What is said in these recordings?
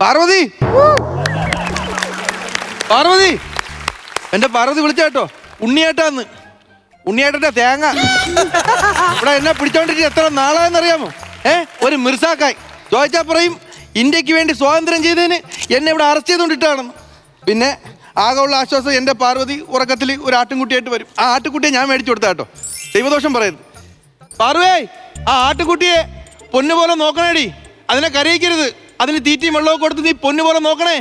പാർവതി, പാർവതി, എന്റെ പാർവതി വിളിച്ചാട്ടോ. ഉണ്ണിയേട്ടാന്ന്. ഉണ്ണിയേട്ടന്റെ തേങ്ങ ഇവിടെ എന്നെ പിടിച്ചോണ്ടിരിക്കും. എത്ര നാളായെന്നറിയാമോ? ഒരു മിർസാക്കായ് ചോദിച്ചാൽ പറയും ഇന്ത്യക്ക് വേണ്ടി സ്വാതന്ത്ര്യം ചെയ്തതിന് എന്നെ ഇവിടെ അറസ്റ്റ് ചെയ്തുകൊണ്ടിട്ടാണെന്ന്. പിന്നെ ആകെ ഉള്ള ആശ്വാസം എൻ്റെ പാർവതി ഉറക്കത്തിൽ ഒരു ആട്ടിൻകുട്ടിയായിട്ട് വരും. ആ ആട്ടുകുട്ടിയെ ഞാൻ മേടിച്ചു കൊടുത്താ കേട്ടോ. ദൈവദോഷം പറയരുത്. പാർവേ, ആ ആട്ടുകുട്ടിയെ പൊന്നുപോലെ നോക്കണേടി. അതിനെ കരയിക്കരുത്. അതിന് തീറ്റയും വെള്ളമൊക്കെ കൊടുത്ത് നീ പൊന്നുപോലെ നോക്കണേ.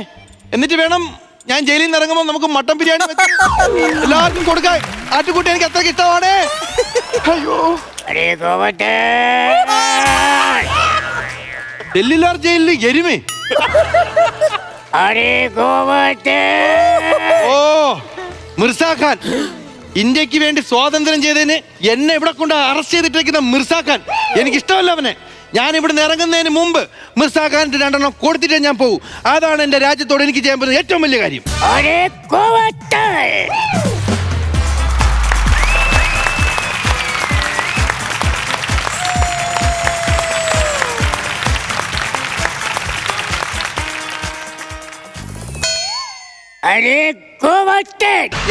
എന്നിട്ട് വേണം ഞാൻ ജയിലിൽ നിന്ന് ഇറങ്ങുമ്പോൾ നമുക്ക് മട്ടൻ ബിരിയാണി എല്ലാവർക്കും കൊടുക്കാൻ. ആട്ടുകുട്ടി എനിക്ക് അത്രയ്ക്ക് ഇഷ്ടമാണ്. അയ്യോ, ഡൽഹിലാർ ജയിലിൽ എരുമേ. ഓ, മിർസാഖാൻ, ഇന്ത്യക്ക് വേണ്ടി സ്വാതന്ത്ര്യം ചെയ്തതിന് എന്നെ ഇവിടെ കൊണ്ട് അറസ്റ്റ് ചെയ്തിട്ടിരിക്കുന്ന മിർസാഖാൻ. എനിക്കിഷ്ടമല്ല അവനെ. ഞാൻ ഇവിടെ ഇറങ്ങുന്നതിന് മുമ്പ് മിർസാഖാൻ്റെ 2 എണ്ണം കൊടുത്തിട്ടേ ഞാൻ പോകും. അതാണ് എന്റെ രാജ്യത്തോട് എനിക്ക് ചെയ്യാൻ പറ്റുന്ന ഏറ്റവും വലിയ കാര്യം.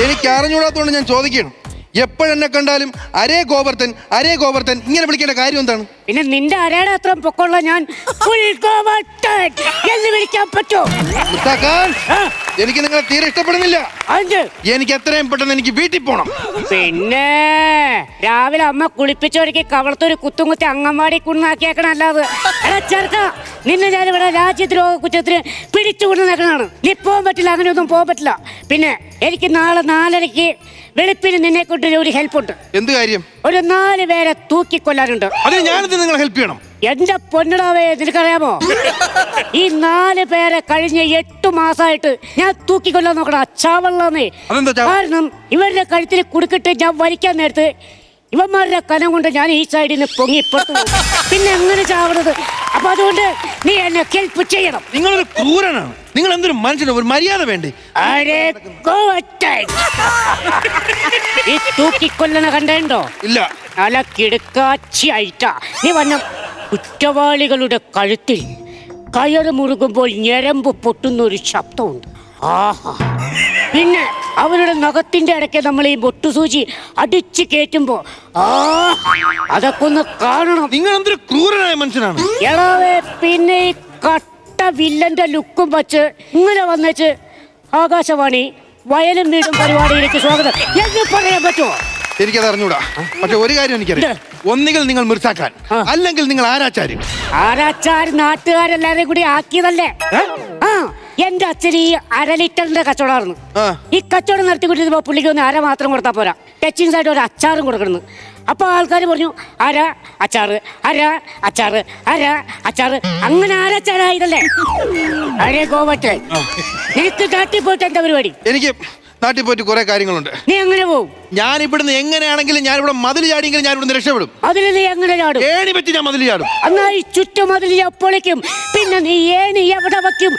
എനിക്ക് അറിഞ്ഞൂടാത്തോണ്ട് ഞാൻ ചോദിക്കണം. എപ്പോഴെന്നെ കണ്ടാലും അരേ ഗോവർദ്ധൻ, അരേ ഗോവർദ്ധൻ ഇങ്ങനെ വിളിക്കേണ്ട കാര്യം എന്താണ്? പിന്നെ നിന്റെ അരയുടെ അത്ര പൊക്കമുള്ള ഞാൻ എന്ന് വിളിക്കാൻ പറ്റോ? എനിക്ക് നിങ്ങളെ തീരെ ഇഷ്ടപ്പെടുന്നില്ല. എനിക്ക് എത്രയും പെട്ടെന്ന് എനിക്ക് വീട്ടിൽ പോണം. പിന്നെ രാവിലെ അമ്മ കുളിപ്പിച്ചൊരുക്കി കവളത്തൊരു കുത്തും കുത്തി അങ്കൻവാടി കുണ്ണാക്കിയേക്കണം. അല്ലാതെ ചെറുക്ക, നിന്നെ ഞാൻ ഇവിടെ രാജ്യദ്രോഹ കുറ്റത്തിന് പിടിച്ചുകൊണ്ട് നടക്കണാണ്. നീ പോകാൻ പറ്റില്ല, അങ്ങനെയൊന്നും പോകാൻ പറ്റില്ല. പിന്നെ എനിക്ക് നാളെ 4:30 വെളുപ്പിന് നിന്നെ കൊണ്ട് ഒരു ഹെൽപ്പ് ഉണ്ട്. എന്ത് കാര്യം? ഒരു 4 പേരെ തൂക്കിക്കൊല്ലാനുണ്ട്. അതിന് ഞാനെന്ത് നിങ്ങളെ ഹെൽപ്പ് ചെയ്യണം? എന്റെ പൊന്നിടാവേ, നിനക്കറിയാമോ, ഈ 4 പേരെ കഴിഞ്ഞ 8 മാസമായിട്ട് ഞാൻ തൂക്കിക്കൊല്ലാൻ നോക്കണം. അച്ചാവള്ളന്നേ. കാരണം ഇവരുടെ കഴുത്തിൽ കുടുക്കിട്ട് ഞാൻ വലിക്കാൻ നേരത്ത് ഇവന്മാരുടെ കനം കൊണ്ട് ഞാൻ ഈ സൈഡിൽ നിന്ന് പൊങ്ങി ഇപ്പുറത്ത്. പിന്നെ എങ്ങനെ ചാവണത്? അപ്പൊ അതുകൊണ്ട് നീ എന്നെ ഹെൽപ്പ് ചെയ്യണം. നിങ്ങളൊരു ക്രൂരനാണ്. നിങ്ങൾ എന്തൊരു മനുഷ്യന് ഒരു മര്യാദ വേണ്ടേ? ഈ തൂക്കിക്കൊല്ലണ കണ്ടോ? ഇല്ല. നല്ല കിടുക്കാച്ചിയായിട്ടാ നീ വന്ന. കുറ്റവാളികളുടെ കഴുത്തിൽ കയറ് മുറുകുമ്പോൾ ഞരമ്പ് പൊട്ടുന്നൊരു ശബ്ദമുണ്ട്. ആഹാ. പിന്നെ അവരുടെ നഖത്തിന്റെ ഇടയ്ക്ക് നമ്മൾ ഈ പൊട്ടുസൂചി അടിച്ചു കയറ്റുമ്പോ അതൊക്കെ ഒന്ന് കാണണം. നിങ്ങൾ എന്തൊരു ക്രൂരനായ മനുഷ്യനാണ്. എടാവേ, പിന്നെ ഈ കട്ട വില്ലന്റെ ലുക്കും വച്ച് ഇങ്ങനെ വന്നേച്ച് ആകാശവാണി വയലും വീടും പരിപാടിയിലേക്ക് സ്വാഗതം എന്ന് പറയാൻ പറ്റുമോ? എനിക്കത് അറിഞ്ഞൂടാ. പക്ഷെ ഒരു കാര്യം എനിക്കറിയാം. ഒന്നുകിൽ നിങ്ങൾ മിർസാഖാൻ, അല്ലെങ്കിൽ നിങ്ങൾ ആരാച്ചാര്. ആരാച്ചാര് നാട്ടുകാരെല്ലാരെയും കൂടി ആക്കിയതല്ലേ? എന്റെ അച്ഛൻ ഈ 1/2 ലിറ്ററിന്റെ കച്ചവടമായിരുന്നു. ഈ കച്ചവടം നടത്തിക്കൊണ്ടിരുന്നപ്പോ പുള്ളിക്ക് ഒന്ന് 1/2 മാത്രം കൊടുത്താൽ പോരാ, ടച്ചിങ് സൈഡ് ഒരു അച്ചാറും കൊടുക്കണം. അപ്പൊ ആൾക്കാർ പറഞ്ഞു 1/2 അച്ചാറ്, 1/2 അച്ചാറ്, 1/2 അച്ചാറ്. അങ്ങനെ ആരച്ചാറായതല്ലേ? അരേ ഗോവട്ടെ, നിനക്ക് നാട്ടിൽ പോയിട്ട് എന്താ പരിപാടി? എനിക്ക് നാട്ടിൽ പോയിട്ട് കുറെ കാര്യങ്ങളുണ്ട്. നീ എങ്ങനെ പോകും? ഞാൻ ഇവിടുന്ന് എങ്ങനെയാണെങ്കിലും ഞാൻ ഇവിടെ മതിൽ ചാടിയെങ്കിലും ഞാൻ ഇവിടുന്ന് രക്ഷപ്പെടും. അതിൽ നീ എങ്ങനെ ചാടും? ഏണി പറ്റി ഞാൻ മതിൽ ചാടും. എന്നാ ഈ ചുറ്റുമതിൽ പൊളിക്കും. പിന്നെ നീ ഏണി എവിടെ വയ്ക്കും?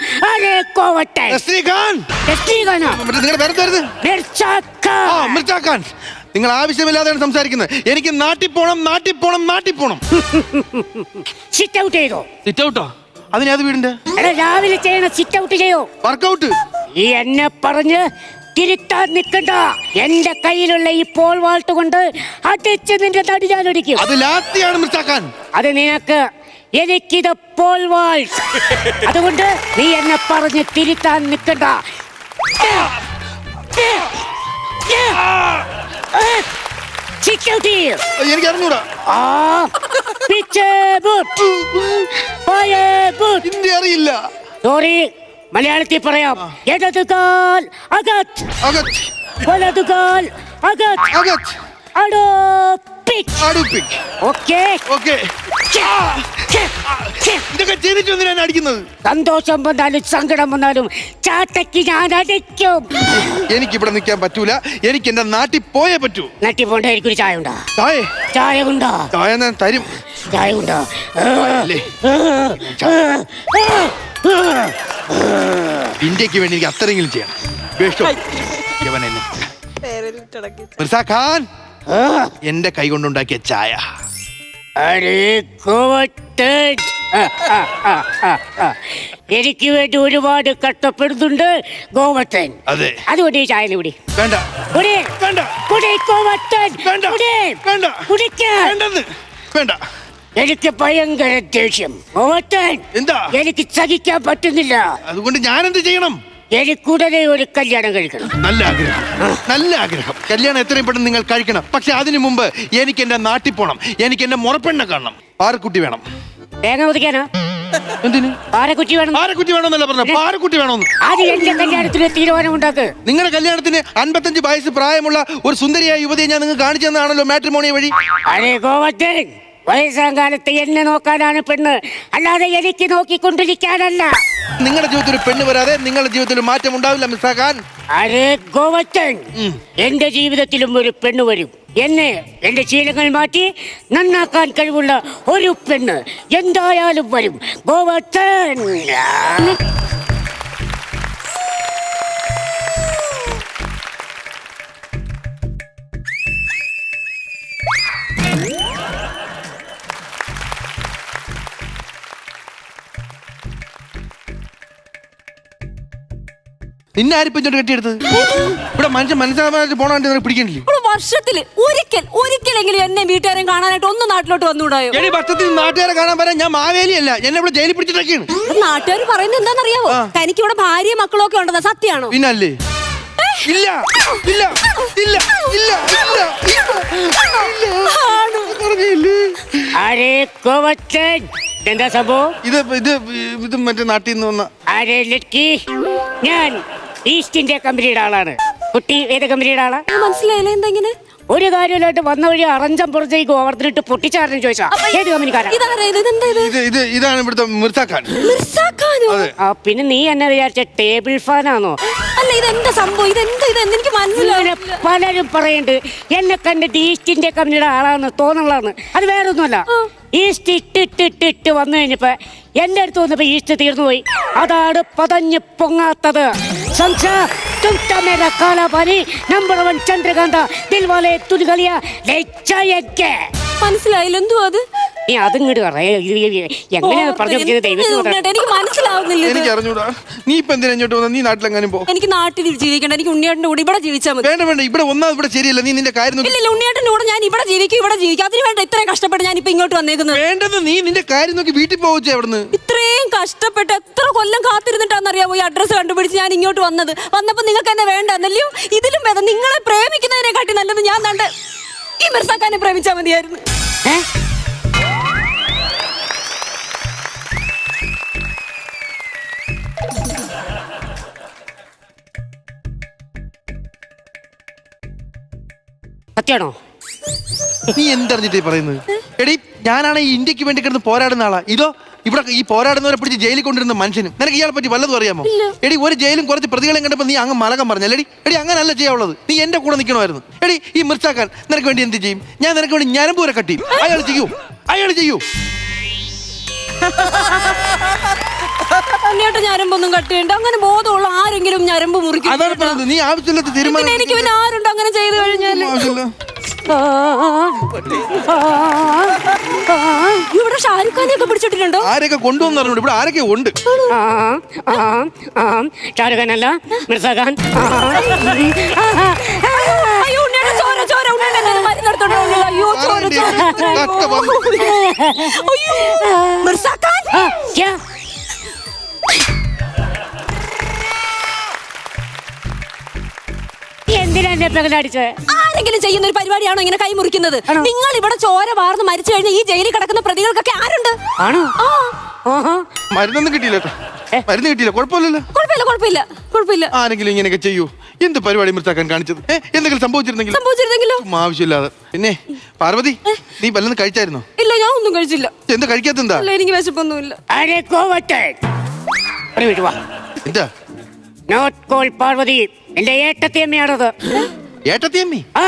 നിങ്ങൾ ആവശ്യമില്ലാതെയാണ് സംസാരിക്കുന്നത്. എനിക്ക് നാട്ടിൽ പോണം, നാട്ടിൽ പോണം, നാട്ടിൽ പോണം. സിറ്റ് ഔട്ട് ചെയ്തോ? സിറ്റ് ഔട്ടോ? അതിനേത് വീടിന്റെ? രാവിലെ ചെയ്യണ സിറ്റ് ഔട്ട് ചെയ്യോ? വർക്കൗട്ട്? ഈ എന്നെ പറഞ്ഞ് തിരുത്താൻ നിൽക്കണ്ട. എന്റെ കയ്യിലുള്ള ഈ പോൾ വാൾട്ട് കൊണ്ട് അടിച്ച് നിന്റെ തടി ഞാൻ ഒടിക്കും. അത് ലാത്തിയാണ് മിർസാഖാൻ. അത് നിനക്ക്, എനിക്കിത് പോൾ വാൾട്ട്. അതുകൊണ്ട് നീ എന്നെ പറഞ്ഞ് തിരുത്താൻ നിൽക്കണ്ട. എനിക്ക് അറിഞ്ഞൂടാ. ഹിന്ദി അറിയില്ല. സോറി, മലയാളത്തിൽ പറയാം. ഇടതുകാൽ അകത്ത്, വലതുകാൽ അകത്ത്, സന്തോഷം വന്നാലും സങ്കടം വന്നാലും ചാട്ടയ്ക്ക് ഞാൻ അടിക്കും. എനിക്കിവിടെ നിൽക്കാൻ പറ്റൂല. എനിക്ക് എന്റെ നാട്ടിൽ പോയേ പറ്റൂ. നാട്ടിൽ പോണ്ട. എനിക്കൊരു ചായ ഉണ്ടാ? ചായ ഉണ്ടാ? ചായ ഞാൻ തരും. ചായ ഉണ്ടാ? ഇന്ത്യക്ക് വേണ്ടി എനിക്ക് അത്രയെങ്കിലും ചെയ്യണം. മിർസാഖാൻ, എന്റെ കൈ കൊണ്ടുണ്ടാക്കിയ ചായ. എനിക്ക് വേണ്ടി ഒരുപാട് കഷ്ടപ്പെടുന്നുണ്ട് ഗോവട്ടൻ. അതെ. അതുകൊണ്ട് ഈ ചായ കുടി. വേണ്ട കുടി. വേണ്ട കുടി ഗോവട്ടൻ. വേണ്ട കുടി. വേണ്ട കുടിക്കാൻ. വേണ്ടെന്ന് വേണ്ട. എനിക്ക് ഭയങ്കര ദേഷ്യം ഗോവട്ടൻ. എന്താ? എനിക്ക് സഹിക്കാൻ പറ്റുന്നില്ല. അതുകൊണ്ട് ഞാൻ എന്ത് ചെയ്യണം? എനിക്കുടനെ ഒരു കല്യാണം കഴിക്കണം. നല്ല ആഗ്രഹം, നല്ല ആഗ്രഹം. കല്യാണം എത്രയും പെട്ടെന്ന് നിങ്ങൾ കഴിക്കണം. പക്ഷെ അതിനു മുമ്പ് എനിക്ക് എന്റെ നാട്ടിൽ പോണം. എനിക്ക് എന്റെ മുറപ്പെണ്ണ കാണണം. പാറക്കുട്ടി വേണം. തേങ്ങ ഒതുക്കാനാ? എന്തിന് പാറക്കുട്ടി വേണം? പാറക്കുട്ടി വേണമെന്നല്ല പറഞ്ഞ, പാറക്കുട്ടി വേണമെന്ന്. അത് എന്റെ കല്യാണത്തിന് തീരുമാനം ഉണ്ടാക്ക്. നിങ്ങളുടെ കല്യാണത്തിന് 55 വയസ്സ് പ്രായമുള്ള ഒരു സുന്ദരിയായ യുവതിയെ ഞാൻ നിങ്ങൾക്ക് കാണിച്ചു തന്നാണല്ലോ മാട്രിമോണി വഴി. അരെ ഗോവട്ടൻ, വയസ്സാം കാലത്ത് എന്നെ നോക്കാനാണ് പെണ്ണ്, അല്ലാതെ എനിക്ക് നോക്കിക്കൊണ്ടിരിക്കാനല്ല. നിങ്ങളുടെ ജീവിതത്തിൽ ഒരു പെണ്ണ് വരാതെ നിങ്ങളുടെ ജീവിതത്തിൽ മാറ്റം ഉണ്ടാവില്ല മിസ്റ്റർ ഖാൻ. അരെ ഗോവട്ടൻ, എന്റെ ജീവിതത്തിലും ഒരു പെണ്ണ് വരും. എന്നെ എന്റെ ശീലങ്ങൾ മാറ്റി നന്നാക്കാൻ കഴിവുള്ള ഒരു പെണ്ണ് എന്തായാലും വരും ഗോവട്ടൻ. നിന്നെ ആരിപ്പം ഇങ്ങോട്ട് കെട്ടിയെടുത്തത്? ഇവിടെ മനുഷ്യൻ മനസ്സിലാവാനായിട്ട് പോണാണ്ട് പിടിക്കണില്ലേ? വർഷത്തിൽ ഒരിക്കലെങ്കിലും എന്നെ വീട്ടുകാരെ കാണാനായിട്ട് ഒന്ന് നാട്ടിലോട്ട് വന്നുകൂടായോ? എടി വർഷത്തിൽ നാട്ടുകാരെ കാണാൻ പറയാൻ ഞാൻ മാവേലിയല്ല, എന്നെ ഇവിടെ ജയിലിൽ പിടിച്ചിട്ടൊക്കെയാണ്. നാട്ടുകാർ പറയുന്നത് എന്താണെന്നറിയാവോ? തനിക്ക് ഇവിടെ ഭാര്യയും മക്കളും ഒക്കെ ഉണ്ടെന്ന് സത്യമാണോ? പിന്നല്ലേ? ഇല്ല ഇല്ല ഇല്ല ഇല്ല അരെ ഗോവട്ടൻ, എന്താ സംഭവം? ഇത് ഇത് ഇത് മറ്റേ നാട്ടിൽ നിന്ന് വന്ന അരെ ലക്കി, ഞാൻ ഈസ്റ്റ് ഇന്ത്യ കമ്പനിയുടെ ആളാണ്. കുട്ടി ഏത് കമ്പനിയുടെ ആളാ? മനസ്സിലായില്ലേ? എന്താ ഇങ്ങനെ ഒരു കാര്യമില്ലായിട്ട് വന്ന വഴി അറഞ്ചം പുറത്തേക്ക് ഓവർത്തിട്ട് പൊട്ടിച്ചാറിന് ചോദിച്ചാ ഏത് കമ്പനിക്കാരാ? ഇതാണ് ഇവിടുത്തെ മിർസ ഖാൻ. പിന്നെ നീ എന്നെ വിചാരിച്ച ടേബിൾ ഫാനാണോ? അല്ല, ഇതെന്താ സംഭവം? എനിക്ക് മനസ്സിലായില്ല. പലരും പറയുന്നുണ്ട് എന്നെ കണ്ടിട്ട് ഈസ്റ്റ് ഇന്ത്യ കമ്പനിയുടെ ആളാണ് തോന്നുള്ളതാണ്. അത് വേറെ ഒന്നുമല്ല. ഈസ്റ്റ് ഇട്ടിട്ടിട്ടിട്ട് വന്നു കഴിഞ്ഞപ്പോ എന്റെ അടുത്ത് വന്നപ്പോ ഈസ്റ്റ് തീർന്നു പോയി. അതാണ് പതഞ്ഞ് പൊങ്ങാത്തത്. നമ്പർ 1 ചന്ദ്രകാന്ത ദിൽവാലെ തുലികളിയ മനസ്സിലായില്ല. എന്തുവാ അത്? നീ അതിങ്ങോട്ട് എങ്ങനെയാ പറഞ്ഞു എനിക്ക് മനസ്സിലാവുന്നില്ല. എനിക്ക് അറിഞ്ഞൂടാ. നീ ഇപ്പൊ എന്തിനാ ഇങ്ങോട്ട് വന്ന? നീ നാട്ടിലെങ്ങാനും പോ. എനിക്ക് നാട്ടിൽ ജീവിക്കണ്ട. എനിക്ക് ഉണ്ണിയേട്ടന്റെ കൂടെ ഇവിടെ ജീവിച്ചാൽ മതി. വേണ്ട വേണ്ട, ഇവിടെ ഒന്നാമത് ഇവിടെ ശരിയല്ല. നീ നിന്റെ കാര്യം നോക്കി. ഇല്ല, ഉണ്ണിയേട്ടന്റെ കൂടെ ഞാൻ ഇവിടെ ജീവിക്കും. അതിന് വേണ്ട ഇത്രയും കഷ്ടപ്പെട്ട് ഞാൻ ഇപ്പൊ ഇങ്ങോട്ട് വന്നേക്കുന്നത്. വേണ്ടത് നീ നിന്റെ കാര്യം നോക്കി വീട്ടിൽ പോവച്ചേ. അവിടുന്ന് ഇത്രയും കഷ്ടപ്പെട്ട് എത്ര കൊല്ലം കാത്തിരുന്നിട്ടാണെന്നറിയാമോ ഈ അഡ്രസ്സ് കണ്ടുപിടിച്ച് ഞാൻ ഇങ്ങോട്ട് വന്നപ്പോ നിങ്ങൾക്ക് എന്നെ വേണ്ടെന്നല്ലയോ? ഇതിലും ഭേദം നിങ്ങളെ പ്രേമിക്കുന്നതിനെക്കാട്ടി നല്ലത് ഞാൻ കണ്ട് ഈ മിർസാക്കാനെ പ്രേമിച്ചാൽ മതിയായിരുന്നു. സത്യാണോ? നീ എന്തറിഞ്ഞിട്ടേ പറയുന്നത്? എടി, ഞാനാണ് ഈ ഇന്ത്യക്ക് വേണ്ടി കിടന്ന് പോരാടുന്ന ആളാ. ഇതോ ഇവിടെ ഈ പോരാടുന്നവരെ പിടിച്ച് ജയിലിൽ കൊണ്ടിരുന്ന മനുഷ്യനും. നിനക്ക് ഇയാളെ പറ്റി വല്ലതും അറിയാമോ? എടി, ഒരു ജയിലും കുറച്ച് പ്രതികളെയും കണ്ടപ്പോ നീ അങ്ങ് മലകം പറഞ്ഞല്ലേ? എടി, അങ്ങനല്ല ചെയ്യാവുള്ളത്. നീ എന്റെ കൂടെ നിൽക്കണമായിരുന്നു. എടി, ഈ മിർസ ഖാൻ നിനക്ക് വേണ്ടി എന്ത് ചെയ്യും? ഞാൻ നിനക്ക് വേണ്ടി ഞരമ്പ് വരെ കട്ടി. അയാൾ ചെയ്യൂ. ഞരമ്പൊന്നും കട്ടിയുണ്ട്? അങ്ങനെ ബോധമുള്ള ആരെങ്കിലും ഞരമ്പ് മുറിക്കും? അതാണ് പറഞ്ഞത്. നീ ആവശ്യമില്ലാത്ത തീരുമാനം. എനിക്ക് പിന്നെ ആരുണ്ട് അങ്ങനെ ചെയ്തു കഴിഞ്ഞാൽ? ഇവിടെ ഷാരൂഖ് ഖാനെ ഒക്കെ പിടിച്ചിട്ടുണ്ടോ? ആരൊക്കെ കൊണ്ടുവന്നു പറഞ്ഞു. ഇവിടെ ആരൊക്കെ ഉണ്ട്? ഷാരൂഖ് ഖാൻ അല്ല, മിർസ ഖാൻ. അയ്യോ, ചോര മരുന്നെടുത്തോണ്ടോ? അയ്യോ, മിർസ ഖാൻ. എന്തിനാ എന്നെ പ്രകടടിച്ചത്? ആരെങ്കിലും ചെയ്യുന്ന ഒരു പരിപാടിയാണോ ഇങ്ങനെ കൈ മുറിക്കുന്നത്? നിങ്ങൾ ഇവിടെ ചോര വാർന്ന് മരിച്ചു കഴിഞ്ഞാൽ ഈ ജയിലിൽ കിടക്കുന്ന പ്രതികൾക്കൊക്കെ ആരുണ്ട്? ആണോ? മരുന്നൊന്നും കിട്ടിയില്ല. മരുന്ന് കിട്ടിയില്ല. കുഴപ്പമില്ല. ആരെങ്കിലും ഇങ്ങനെയൊക്കെ ചെയ്യൂ? എന്ത് പരിപാടി മിർസാക്കാൻ കാണിച്ചത്? എന്തെങ്കിലും സംഭവിച്ചിരുന്നെങ്കിലോ? ആവശ്യമില്ലാതെ. പിന്നെ പാർവതി, നീ വല്ലതും കഴിച്ചായിരുന്നോ? ഇല്ല, ഞാൻ ഒന്നും കഴിച്ചില്ല. എന്താ കഴിക്കാത്തെന്താ? എനിക്ക് വിശപ്പൊന്നുമില്ല. എന്താ? നോട്ട് കോൾ പാർവതി, എന്റെ ഏട്ടത്തിയമ്മയാണത്. ഏട്ടത്തിയമ്മി? ആ,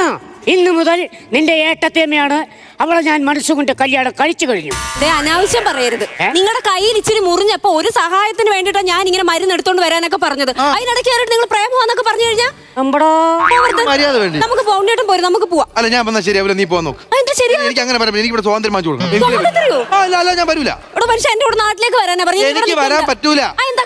ഇന്നു മുതൽ നിന്റെ ഏട്ടത്തിയമ്മയാണ്. അവളെ ഞാൻ മനസ്സുകൊണ്ട് കല്യാണം കഴിച്ചു കഴിഞ്ഞു. അനാവശ്യം പറയരുത്. നിങ്ങളുടെ കയ്യിൽ ഇച്ചിരി മുറിഞ്ഞപ്പോ ഒരു സഹായത്തിന് വേണ്ടിട്ടാ ഞാൻ ഇങ്ങനെ മരുന്ന് എടുത്തോണ്ട് വരാനൊക്കെ പറഞ്ഞത്. അതിനിടയ്ക്ക് നിങ്ങൾ പ്രേമമാന്നൊക്കെ പറഞ്ഞു കഴിഞ്ഞാൽ നമുക്ക് പോകേണ്ടും പോരും. നമുക്ക് പോവാം. അല്ല, ഞാൻ വന്നാൽ ശരിയാവില്ല. നീ പോകാൻ നോക്ക്. എനിക്ക് അങ്ങനെ പറയാം. എനിക്ക് ഇവിടെ സ്വാതന്ത്ര്യം വാങ്ങിച്ചു കൊടുക്കണം. ഞാൻ വരൂല. മനുഷ്യ എന്റെ കൂടെ നാട്ടിലേക്ക് വരാനാ പറഞ്ഞു. എനിക്ക് വരാൻ പറ്റൂല.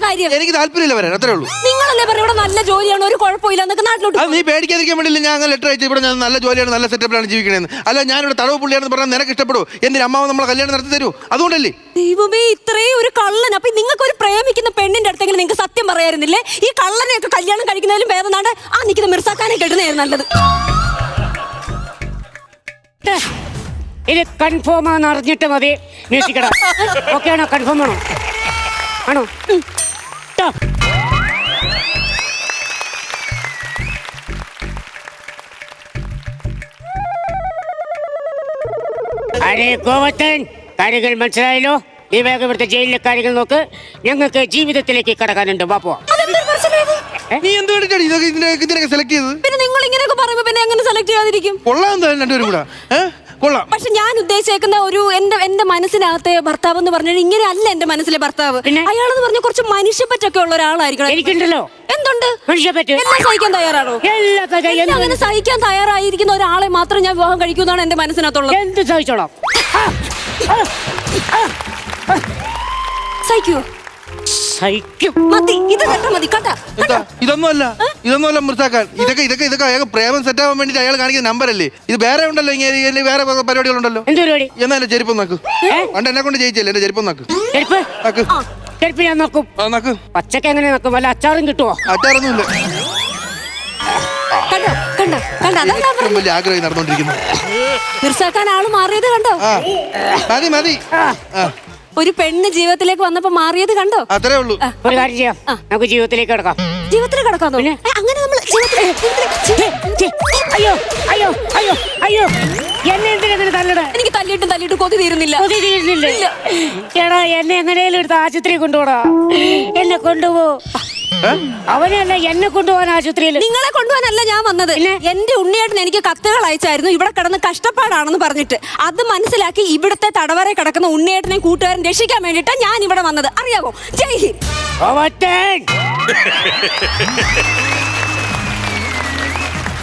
കാര്യം? എനിക്ക് താല്പര്യമില്ല വരാൻ, അത്രേ ഉള്ളൂ. നിങ്ങളല്ലേ പറഞ്ഞ ഇവിടെ നല്ല ജോലിയാണ്, ഒരു കുഴപ്പമില്ല എന്നൊക്കെ നാട്ടിലോട്ട് അത് നീ പേടിക്കാതിരിക്കാൻ വേണ്ടിയില്ല ഞാൻ അങ്ങനെ ലെറ്റർ അയച്ചു. ഇവിടെ ഞാൻ നല്ല ജോലിയാണ്, നല്ല സെറ്റപ്പിലാണ് ജീവിക്കണേന്ന്. അല്ല ഞാനിവിടെ തടവ് പുള്ളിയാണെന്ന് പറഞ്ഞാൽ നിനക്ക് ഇഷ്ടപ്പെടൂ? എന്തിന് അമ്മാവ് നമ്മളെ കല്യാണം നടത്തി തരൂ? അതുകൊണ്ടല്ലേ? ദൈവമേ, ഇത്രയും ഒരു കള്ളൻ. അപ്പൊ നിങ്ങൾക്ക് ഒരു പ്രേമിക്കുന്ന പെണ്ണിന്റെ അടുത്തെങ്കിലും നിങ്ങൾക്ക് സത്യം പറയായിരുന്നില്ലേ? ഈ കള്ളനെയൊക്കെ കല്യാണം കഴിക്കുന്നതിലും ഭേദം നാണ്ട് ആ നിൽക്കുന്ന മിർസാക്കാനെ കെട്ടുന്നതായിരുന്നു നല്ലത്. ഇത് കൺഫേം ആണെന്ന് അറിഞ്ഞിട്ട് മതി മ്യൂസിക് ഇടാൻ. ഓക്കെ ആണോ? കൺഫേം ആണോ? ആണോ? ട്ടോ. അരേ ഗോവത്തൻ, കാര്യങ്ങൾ മനസ്സിലായല്ലോ? നീ വേഗം ഇവിടുത്തെ ജയിലിലെ കാര്യങ്ങൾ നോക്ക്. ഞങ്ങൾക്ക് ജീവിതത്തിലേക്ക് കടക്കാനുണ്ട്. വാപ്പോ നീ എന്ത് വേണ്ടിയിട്ടാണ് ഇതിനൊക്കെ സെലക്ട് ചെയ്തത്? പിന്നെ നിങ്ങൾ ഇങ്ങനെയൊക്കെ പറയുമ്പോ പിന്നെ എങ്ങനെ സെലക്ട് ചെയ്യാതിരിക്കും? കൊള്ളാം രണ്ടുപേരും കൂടെ. കൊള്ളാം. പക്ഷെ ഞാൻ ഉദ്ദേശിക്കുന്ന ഒരു എന്റെ മനസ്സിനകത്തെ ഭർത്താവ് എന്ന് പറഞ്ഞാൽ ഇങ്ങനെ അല്ല. എന്റെ മനസ്സിലെ ഭർത്താവ് അയാളെന്ന് പറഞ്ഞ കുറച്ച് മനുഷ്യപ്പറ്റൊക്കെ ഉള്ള ഒരാളായിരിക്കണം. എനിക്കുണ്ടല്ലോ. എന്തുണ്ട്? മനുഷ്യപ്പറ്റ്. എല്ലാം സഹിക്കാൻ തയ്യാറാണോ? അങ്ങനെ സഹിക്കാൻ തയ്യാറായിരിക്കുന്ന ഒരാളെ മാത്രം ഞാൻ വിവാഹം കഴിക്കുന്നതാണ് എന്റെ മനസ്സിനകത്തുള്ളത്. എന്ത് സഹിച്ചോളാം? സഹിക്കൂ? സഹിക്കും. മതി, ഇത് കേട്ടാ മതി. കേട്ടാ ഇതൊന്നുമല്ല മിർസാക്കാൻ. ഇതൊക്കെ അയാൾ പ്രേമം സെറ്റ് ആവാൻ വേണ്ടിട്ട് അയാൾ കാണിക്കുന്ന നമ്പറല്ലേ ഇത്? വേറെ ഉണ്ടല്ലോ, ഇങ്ങനെ വേറെ പരിപാടികളുണ്ടല്ലോ. എന്ത് പരിപാടി? എന്നാലും ചെരുപ്പം നോക്ക്. പണ്ട് എന്നെ കൊണ്ട് ജയിച്ചല്ലേ, എന്റെ ചെരുപ്പം നോക്ക്. ചെരുപ്പ് ഞാൻ നോക്കും. പച്ചക്ക് എങ്ങനെ നോക്കും? വല്ല അച്ചാറും കിട്ടുമോ? അച്ചാറൊന്നുമില്ല. വലിയ ആഗ്രഹം നടന്നോണ്ടിരിക്കുന്നു. മിർസാക്കാൻ ആള് മാറിയത് കണ്ടോ? മതി. ഒരു പെണ്ണ് ജീവിതത്തിലേക്ക് വന്നപ്പോ മാറിയത് കണ്ടോ? അത്രേ ഉള്ളൂ. ഒരു കാര്യം ചെയ്യാം, നമുക്ക് ജീവിതത്തിലേക്ക് കിടക്കാം. ജീവിതത്തിൽ കിടക്കാന്നോ? അങ്ങനെ നമ്മൾ അയ്യോ അയ്യോ അയ്യോ അയ്യോ, എന്നെ എന്തിനാ തല്ലട? എനിക്ക് തല്ലിയിട്ട് കൊതി തീരുന്നില്ല. എടാ, എന്നെ എങ്ങനെയും എടുത്ത് ആശുപത്രി കൊണ്ടുപോടാ. എന്നെ കൊണ്ടുപോ. അവനല്ല, എന്നെ കൊണ്ടുപോകാൻ ആശുപത്രിയിൽ. നിങ്ങളെ കൊണ്ടുപോകാനല്ല ഞാൻ വന്നത്. എന്റെ ഉണ്ണിയേട്ടൻ എനിക്ക് കത്തുകൾ അയച്ചായിരുന്നു ഇവിടെ കിടന്ന് കഷ്ടപ്പാടാണെന്ന് പറഞ്ഞിട്ട്. അത് മനസ്സിലാക്കി ഇവിടുത്തെ തടവറ കിടക്കുന്ന ഉണ്ണിയേട്ടനെ കൂട്ടുകാരൻ രക്ഷിക്കാൻ വേണ്ടിട്ടാ ഞാൻ ഇവിടെ വന്നത്. അറിയാമോ? ജയ് ഹിന്ദ്.